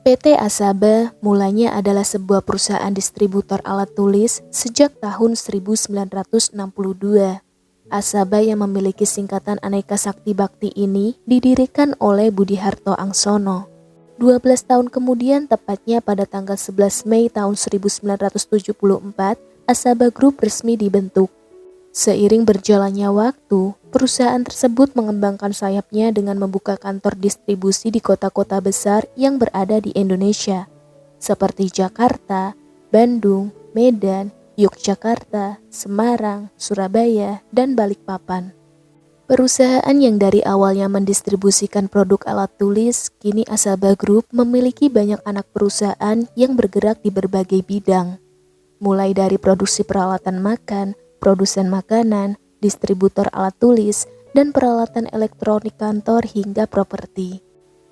PT Asaba mulanya adalah sebuah perusahaan distributor alat tulis sejak tahun 1962. Asaba yang memiliki singkatan Aneka Sakti Bakti ini didirikan oleh Budi Harto Angsono. 12 tahun kemudian, tepatnya pada tanggal 11 Mei tahun 1974, Asaba Group resmi dibentuk. Seiring berjalannya waktu, perusahaan tersebut mengembangkan sayapnya dengan membuka kantor distribusi di kota-kota besar yang berada di Indonesia, seperti Jakarta, Bandung, Medan, Yogyakarta, Semarang, Surabaya, dan Balikpapan. Perusahaan yang dari awalnya mendistribusikan produk alat tulis, kini Asaba Group memiliki banyak anak perusahaan yang bergerak di berbagai bidang, mulai dari produksi peralatan makan, produsen makanan, distributor alat tulis, dan peralatan elektronik kantor hingga properti.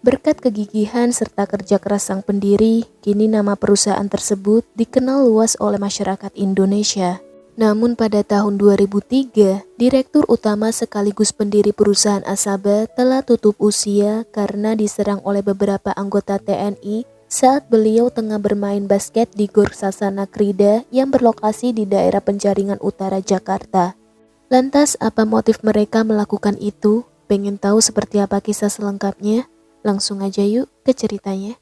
Berkat kegigihan serta kerja keras sang pendiri, kini nama perusahaan tersebut dikenal luas oleh masyarakat Indonesia. Namun pada tahun 2003, Direktur Utama sekaligus pendiri perusahaan Asaba telah tutup usia karena diserang oleh beberapa anggota TNI saat beliau tengah bermain basket di Gor Sasana Krida yang berlokasi di daerah Penjaringan Utara, Jakarta. Lantas apa motif mereka melakukan itu? Pengen tahu seperti apa kisah selengkapnya? Langsung aja yuk ke ceritanya.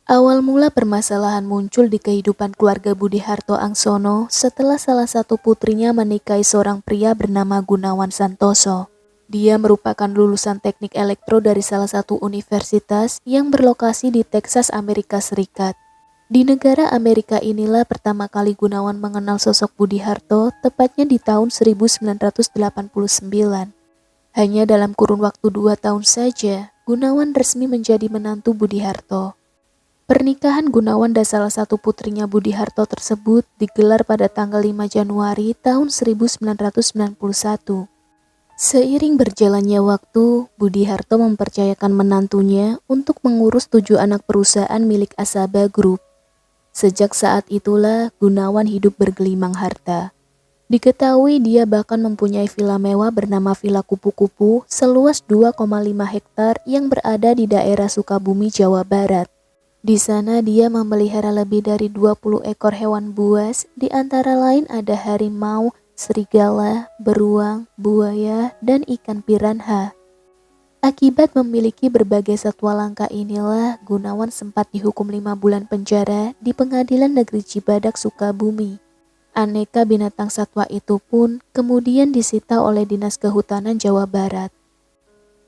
Awal mula permasalahan muncul di kehidupan keluarga Budi Harto Angsono setelah salah satu putrinya menikahi seorang pria bernama Gunawan Santoso. Dia merupakan lulusan teknik elektro dari salah satu universitas yang berlokasi di Texas, Amerika Serikat. Di negara Amerika inilah pertama kali Gunawan mengenal sosok Budi Harto, tepatnya di tahun 1989. Hanya dalam kurun waktu 2 tahun saja, Gunawan resmi menjadi menantu Budi Harto. Pernikahan Gunawan dan salah satu putrinya Budi Harto tersebut digelar pada tanggal 5 Januari tahun 1991. Seiring berjalannya waktu, Budi Harto mempercayakan menantunya untuk mengurus 7 anak perusahaan milik Asaba Group. Sejak saat itulah Gunawan hidup bergelimang harta. Diketahui dia bahkan mempunyai villa mewah bernama Villa Kupu-Kupu seluas 2,5 hektar yang berada di daerah Sukabumi, Jawa Barat. Di sana dia memelihara lebih dari 20 ekor hewan buas, di antara lain ada harimau, serigala, beruang, buaya, dan ikan piranha. Akibat memiliki berbagai satwa langka inilah, Gunawan sempat dihukum 5 bulan penjara di Pengadilan Negeri Cibadak, Sukabumi. Aneka binatang satwa itu pun kemudian disita oleh Dinas Kehutanan Jawa Barat.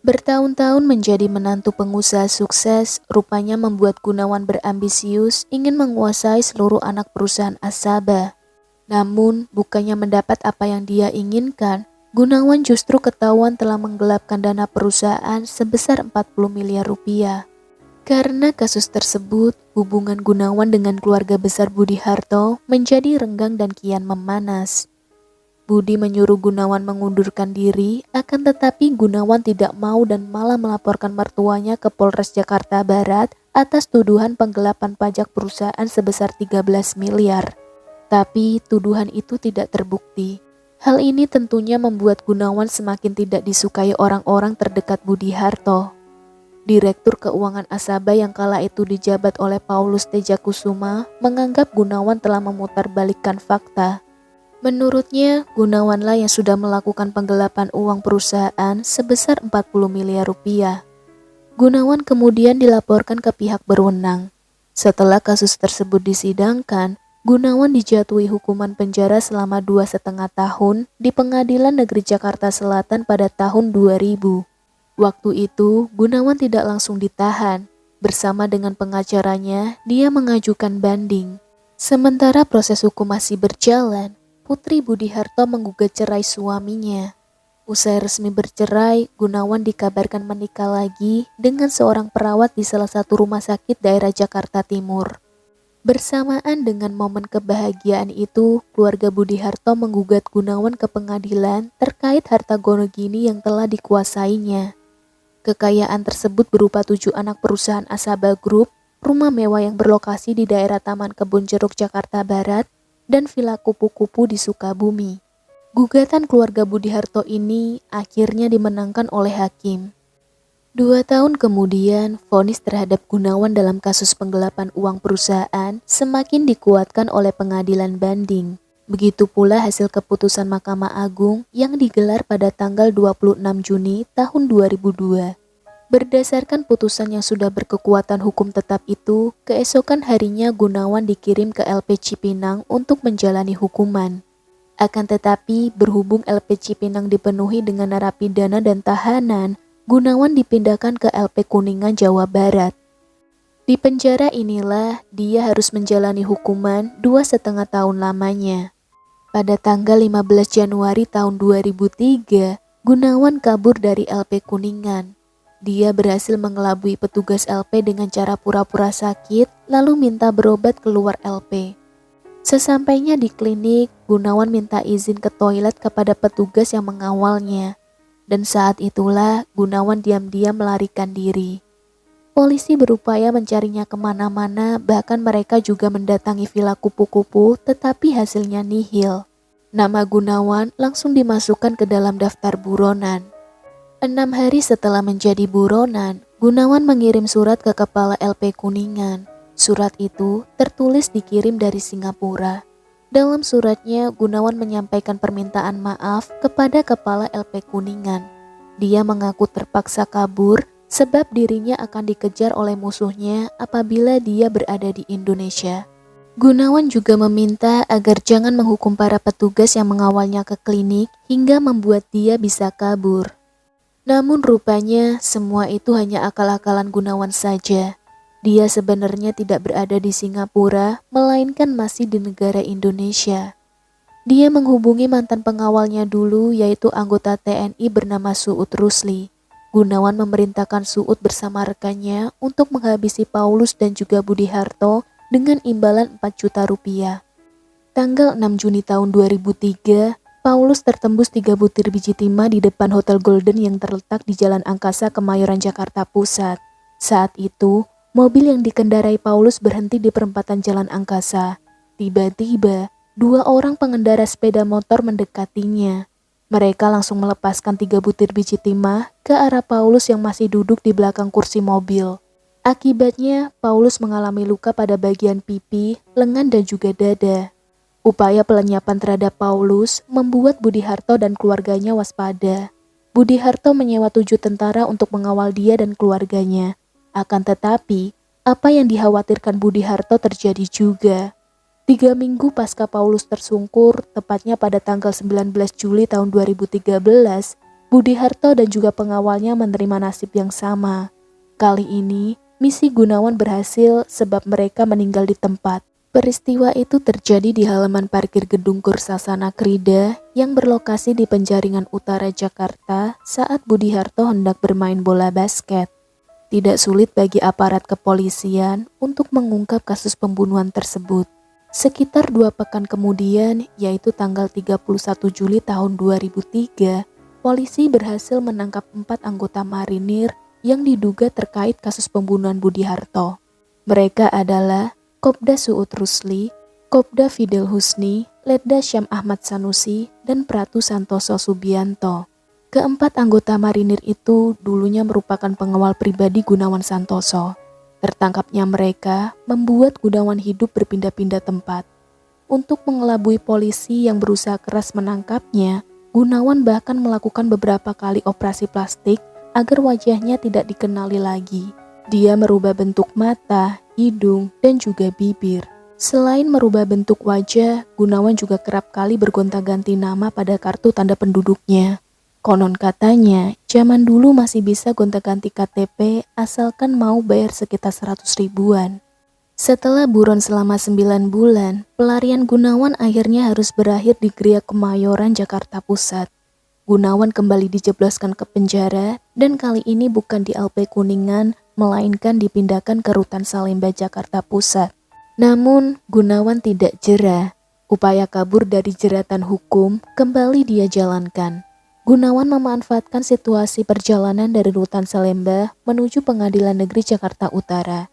Bertahun-tahun menjadi menantu pengusaha sukses, rupanya membuat Gunawan berambisius ingin menguasai seluruh anak perusahaan Asaba. Namun, bukannya mendapat apa yang dia inginkan, Gunawan justru ketahuan telah menggelapkan dana perusahaan sebesar 40 miliar rupiah. Karena kasus tersebut, hubungan Gunawan dengan keluarga besar Budi Harto menjadi renggang dan kian memanas. Budi menyuruh Gunawan mengundurkan diri, akan tetapi Gunawan tidak mau dan malah melaporkan mertuanya ke Polres Jakarta Barat atas tuduhan penggelapan pajak perusahaan sebesar 13 miliar. Tapi tuduhan itu tidak terbukti. Hal ini tentunya membuat Gunawan semakin tidak disukai orang-orang terdekat Budi Harto. Direktur Keuangan Asaba yang kala itu dijabat oleh Paulus Tejakusuma menganggap Gunawan telah memutarbalikkan fakta. Menurutnya, Gunawanlah yang sudah melakukan penggelapan uang perusahaan sebesar 40 miliar rupiah. Gunawan kemudian dilaporkan ke pihak berwenang. Setelah kasus tersebut disidangkan, Gunawan dijatuhi hukuman penjara selama 2,5 tahun di Pengadilan Negeri Jakarta Selatan pada tahun 2000. Waktu itu, Gunawan tidak langsung ditahan. Bersama dengan pengacaranya, dia mengajukan banding. Sementara proses hukum masih berjalan, putri Budi Harto menggugat cerai suaminya. Usai resmi bercerai, Gunawan dikabarkan menikah lagi dengan seorang perawat di salah satu rumah sakit daerah Jakarta Timur. Bersamaan dengan momen kebahagiaan itu, keluarga Budi Harto menggugat Gunawan ke pengadilan terkait harta gonogini yang telah dikuasainya. Kekayaan tersebut berupa 7 anak perusahaan Asaba Group, rumah mewah yang berlokasi di daerah Taman Kebun Jeruk Jakarta Barat, dan villa kupu-kupu di Sukabumi. Gugatan keluarga Budi Harto ini akhirnya dimenangkan oleh hakim. 2 tahun kemudian, vonis terhadap Gunawan dalam kasus penggelapan uang perusahaan semakin dikuatkan oleh pengadilan banding. Begitu pula hasil keputusan Mahkamah Agung yang digelar pada tanggal 26 Juni tahun 2002. Berdasarkan putusan yang sudah berkekuatan hukum tetap itu, keesokan harinya Gunawan dikirim ke LP Cipinang untuk menjalani hukuman. Akan tetapi, berhubung LP Cipinang dipenuhi dengan narapidana dan tahanan, Gunawan dipindahkan ke LP Kuningan, Jawa Barat. Di penjara inilah dia harus menjalani hukuman 2,5 tahun lamanya. Pada tanggal 15 Januari tahun 2003, Gunawan kabur dari LP Kuningan. Dia berhasil mengelabui petugas LP dengan cara pura-pura sakit, lalu minta berobat keluar LP. Sesampainya di klinik, Gunawan minta izin ke toilet kepada petugas yang mengawalnya. Dan saat itulah Gunawan diam-diam melarikan diri. Polisi berupaya mencarinya kemana-mana, bahkan mereka juga mendatangi villa kupu-kupu, tetapi hasilnya nihil. Nama Gunawan langsung dimasukkan ke dalam daftar buronan. 6 hari setelah menjadi buronan, Gunawan mengirim surat ke kepala LP Kuningan. Surat itu tertulis dikirim dari Singapura. Dalam suratnya, Gunawan menyampaikan permintaan maaf kepada kepala LP Kuningan. Dia mengaku terpaksa kabur sebab dirinya akan dikejar oleh musuhnya apabila dia berada di Indonesia. Gunawan juga meminta agar jangan menghukum para petugas yang mengawalnya ke klinik hingga membuat dia bisa kabur. Namun rupanya semua itu hanya akal-akalan Gunawan saja. Dia sebenarnya tidak berada di Singapura, melainkan masih di negara Indonesia. Dia menghubungi mantan pengawalnya dulu, yaitu anggota TNI bernama Suud Rusli. Gunawan memerintahkan Suud bersama rekannya untuk menghabisi Paulus dan juga Budi Harto dengan imbalan 4 juta rupiah. Tanggal 6 Juni tahun 2003, Paulus tertembus 3 butir biji timah di depan Hotel Golden yang terletak di Jalan Angkasa, Kemayoran, Jakarta Pusat. Saat itu, mobil yang dikendarai Paulus berhenti di perempatan Jalan Angkasa. Tiba-tiba, 2 orang pengendara sepeda motor mendekatinya. Mereka langsung melepaskan 3 butir biji timah ke arah Paulus yang masih duduk di belakang kursi mobil. Akibatnya, Paulus mengalami luka pada bagian pipi, lengan, dan juga dada. Upaya pelenyapan terhadap Paulus membuat Budi Harto dan keluarganya waspada. Budi Harto menyewa 7 tentara untuk mengawal dia dan keluarganya. Akan tetapi, apa yang dikhawatirkan Budi Harto terjadi juga. 3 minggu pasca Paulus tersungkur, tepatnya pada tanggal 19 Juli tahun 2013, Budi Harto dan juga pengawalnya menerima nasib yang sama. Kali ini, misi Gunawan berhasil sebab mereka meninggal di tempat. Peristiwa itu terjadi di halaman parkir gedung Kursasana Krida yang berlokasi di Penjaringan Utara, Jakarta saat Budi Harto hendak bermain bola basket. Tidak sulit bagi aparat kepolisian untuk mengungkap kasus pembunuhan tersebut. Sekitar 2 pekan kemudian, yaitu tanggal 31 Juli tahun 2003, polisi berhasil menangkap 4 anggota marinir yang diduga terkait kasus pembunuhan Budi Harto. Mereka adalah Kopda Suud Rusli, Kopda Fidel Husni, Letda Syam Ahmad Sanusi, dan Pratu Santoso Subianto. Keempat anggota marinir itu dulunya merupakan pengawal pribadi Gunawan Santoso. Tertangkapnya mereka membuat Gunawan hidup berpindah-pindah tempat. Untuk mengelabui polisi yang berusaha keras menangkapnya, Gunawan bahkan melakukan beberapa kali operasi plastik agar wajahnya tidak dikenali lagi. Dia merubah bentuk mata, hidung, dan juga bibir. Selain merubah bentuk wajah, Gunawan juga kerap kali bergonta-ganti nama pada kartu tanda penduduknya. Konon katanya, zaman dulu masih bisa gonta-ganti KTP asalkan mau bayar sekitar 100 ribuan. Setelah buron selama 9 bulan, pelarian Gunawan akhirnya harus berakhir di Gria Kemayoran, Jakarta Pusat. Gunawan kembali dijebloskan ke penjara dan kali ini bukan di LP Kuningan, melainkan dipindahkan ke Rutan Salemba, Jakarta Pusat. Namun, Gunawan tidak jera. Upaya kabur dari jeratan hukum kembali dia jalankan. Gunawan memanfaatkan situasi perjalanan dari Rutan Salemba menuju Pengadilan Negeri Jakarta Utara.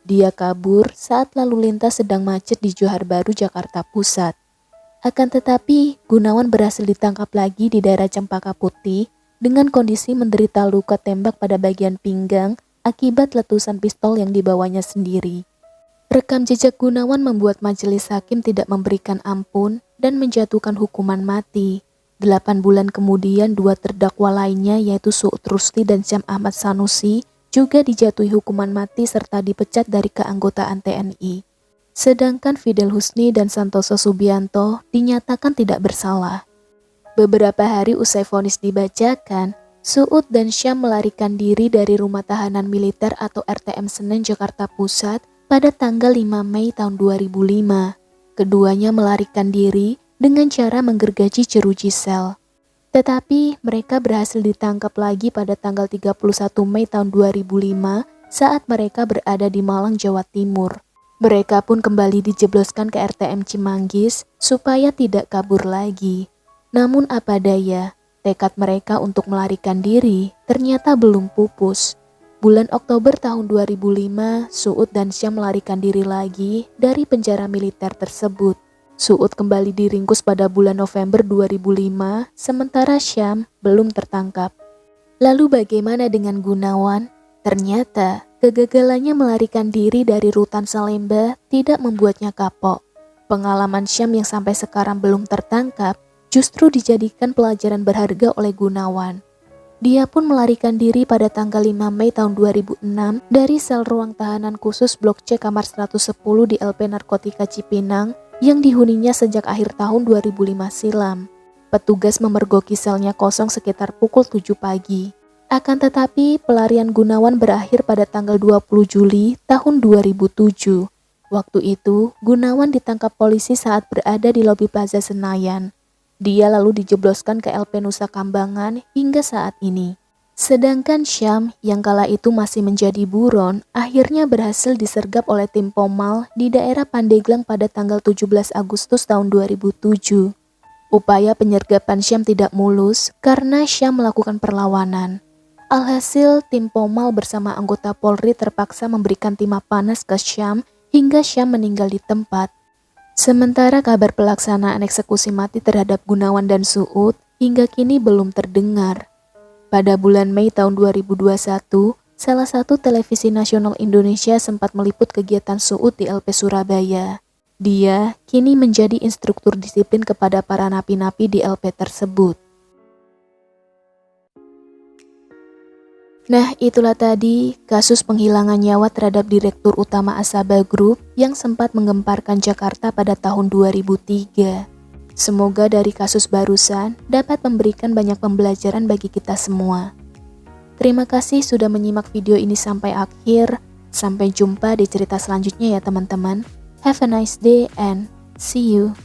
Dia kabur saat lalu lintas sedang macet di Johar Baru, Jakarta Pusat. Akan tetapi, Gunawan berhasil ditangkap lagi di daerah Cempaka Putih dengan kondisi menderita luka tembak pada bagian pinggang akibat letusan pistol yang dibawanya sendiri. Rekam jejak Gunawan membuat majelis hakim tidak memberikan ampun dan menjatuhkan hukuman mati. 8 bulan kemudian, 2 terdakwa lainnya yaitu Suud Rusdi dan Syam Ahmad Sanusi juga dijatuhi hukuman mati serta dipecat dari keanggotaan TNI. Sedangkan Fidel Husni dan Santoso Subianto dinyatakan tidak bersalah. Beberapa hari usai vonis dibacakan, Suud dan Syam melarikan diri dari rumah tahanan militer atau RTM Senen, Jakarta Pusat pada tanggal 5 Mei tahun 2005. Keduanya melarikan diri dengan cara menggergaji jeruji sel. Tetapi mereka berhasil ditangkap lagi pada tanggal 31 Mei tahun 2005 saat mereka berada di Malang, Jawa Timur. Mereka pun kembali dijebloskan ke RTM Cimanggis supaya tidak kabur lagi. Namun apa daya, tekad mereka untuk melarikan diri ternyata belum pupus. Bulan Oktober tahun 2005, Suud dan Syam melarikan diri lagi dari penjara militer tersebut. Suud kembali diringkus pada bulan November 2005, sementara Syam belum tertangkap. Lalu bagaimana dengan Gunawan? Ternyata kegagalannya melarikan diri dari rutan Salemba tidak membuatnya kapok. Pengalaman Syam yang sampai sekarang belum tertangkap justru dijadikan pelajaran berharga oleh Gunawan. Dia pun melarikan diri pada tanggal 5 Mei tahun 2006 dari sel ruang tahanan khusus Blok C kamar 110 di LP Narkotika Cipinang yang dihuninya sejak akhir tahun 2005 silam. Petugas memergoki selnya kosong sekitar pukul 7 pagi. Akan tetapi, pelarian Gunawan berakhir pada tanggal 20 Juli tahun 2007. Waktu itu, Gunawan ditangkap polisi saat berada di lobi Plaza Senayan. Dia lalu dijebloskan ke LP Nusa Kambangan hingga saat ini. Sedangkan Syam, yang kala itu masih menjadi buron, akhirnya berhasil disergap oleh tim Pomal di daerah Pandeglang pada tanggal 17 Agustus tahun 2007. Upaya penyergapan Syam tidak mulus karena Syam melakukan perlawanan. Alhasil, tim Pomal bersama anggota Polri terpaksa memberikan timah panas ke Syam hingga Syam meninggal di tempat. Sementara kabar pelaksanaan eksekusi mati terhadap Gunawan dan Suud hingga kini belum terdengar. Pada bulan Mei tahun 2021, salah satu televisi nasional Indonesia sempat meliput kegiatan Suud di LP Surabaya. Dia kini menjadi instruktur disiplin kepada para napi-napi di LP tersebut. Nah, itulah tadi kasus penghilangan nyawa terhadap Direktur Utama Asaba Group yang sempat menggemparkan Jakarta pada tahun 2003. Semoga dari kasus barusan dapat memberikan banyak pembelajaran bagi kita semua. Terima kasih sudah menyimak video ini sampai akhir. Sampai jumpa di cerita selanjutnya ya teman-teman. Have a nice day and see you.